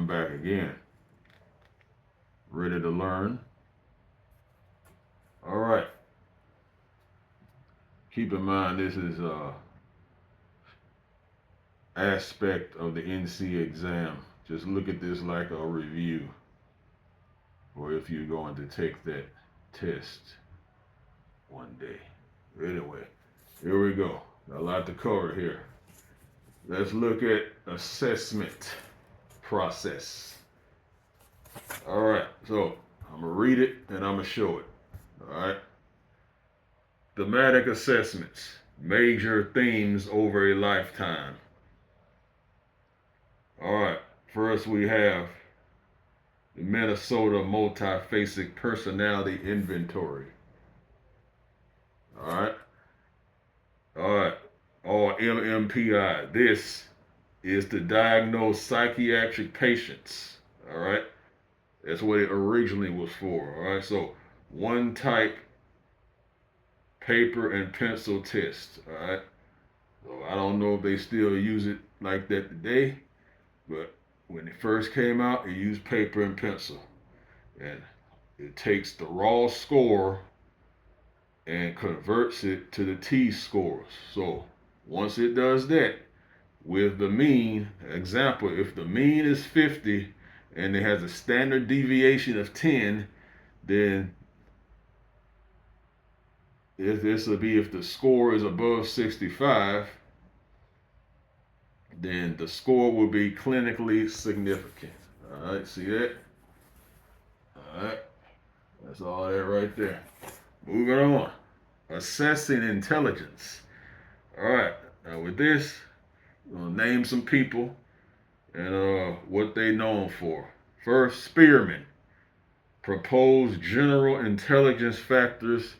I'm back again. Ready to learn? All right. Keep in mind this is aspect of the NC exam. Just look at this like a review, or if you're going to take that test one day. Anyway, here we go. Got a lot to cover here. Let's look at assessment process. All right, so I'm gonna read it and I'm gonna show it. All right. Thematic assessments, major themes over a lifetime. All right, first we have the Minnesota Multifaceted Personality Inventory. All right, all right, or MMPI. This is to diagnose psychiatric patients. All right, that's what it originally was for. All right, so one type paper and pencil test. All right, so I don't know if they still use it like that today, but when it first came out, it used paper and pencil. And it takes the raw score and converts it to the T scores. So once it does that, with the mean, example, if the mean is 50 and it has a standard deviation of 10, then if this will be if the score is above 65, then the score will be clinically significant. All right, see that? All right, that's all that right there. Moving on. Assessing intelligence. All right, now with this, we're gonna name some people and what they known for. First, Spearman proposed general intelligence factors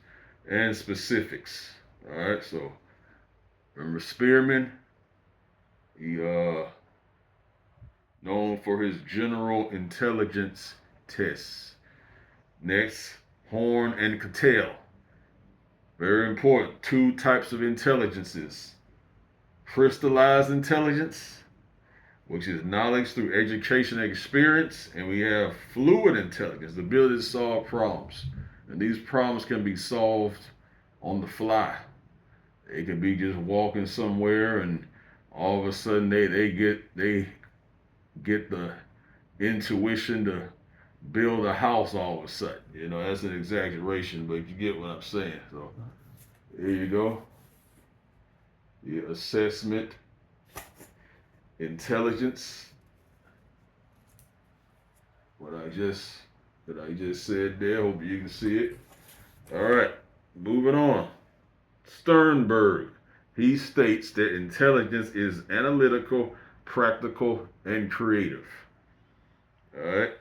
and specifics. All right, so remember Spearman, he known for his general intelligence tests. Next, Horn and Cattell. Very important. Two types of intelligences. Crystallized intelligence, which is knowledge through education and experience, and we have fluid intelligence, the ability to solve problems. And these problems can be solved on the fly. They can be just walking somewhere and all of a sudden they get the intuition to build a house all of a sudden. You know, that's an exaggeration, but you get what I'm saying. So here you go. The assessment, intelligence, what I just said there. Hope you can see it. All right, moving on. Sternberg. He states that intelligence is analytical, practical, and creative. All right.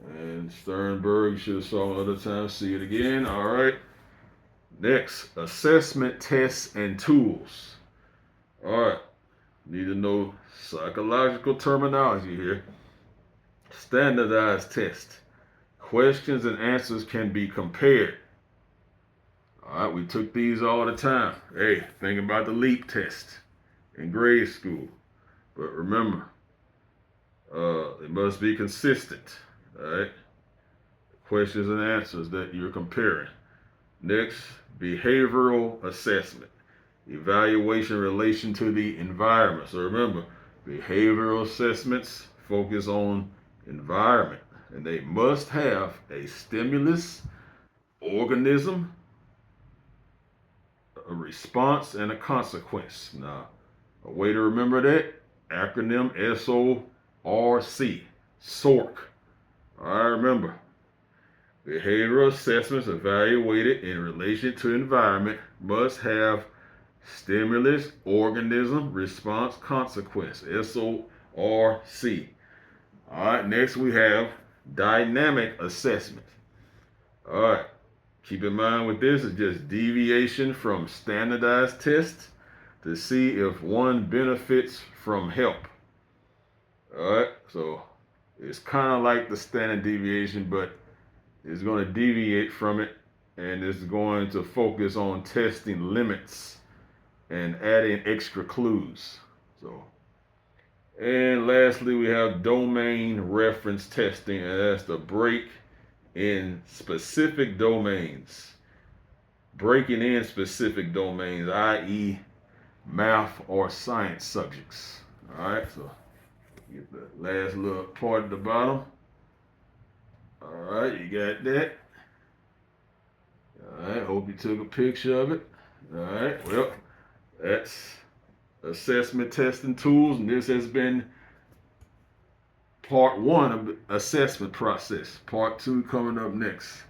And Sternberg, you should have saw it another time. See it again. All right. Next, assessment tests and tools. All right. Need to know psychological terminology here. Standardized test. Questions and answers can be compared. All right, we took these all the time. Hey, think about the LEAP test in grade school. But remember, it must be consistent. All right, questions and answers that you're comparing. Next, behavioral assessment. Evaluation in relation to the environment. So remember, behavioral assessments focus on environment, and they must have a stimulus, organism, a response, and a consequence. Now, a way to remember that acronym SORC, SORC. All right, remember, behavioral assessments evaluated in relation to environment must have stimulus, organism, response, consequence. SORC. All right, next we have dynamic assessment. All right, keep in mind with this is just deviation from standardized tests to see if one benefits from help. All right, so it's kind of like the standard deviation, but it's going to deviate from it and it's going to focus on testing limits and adding extra clues. So And lastly, we have domain reference testing, and that's the break in specific domains. Breaking in specific domains, i.e., math or science subjects. All right, so get the last little part at the bottom. All right, you got that. All right, hope you took a picture of it. All right, well, that's assessment testing tools, and this has been part one of the assessment process. Part two coming up next.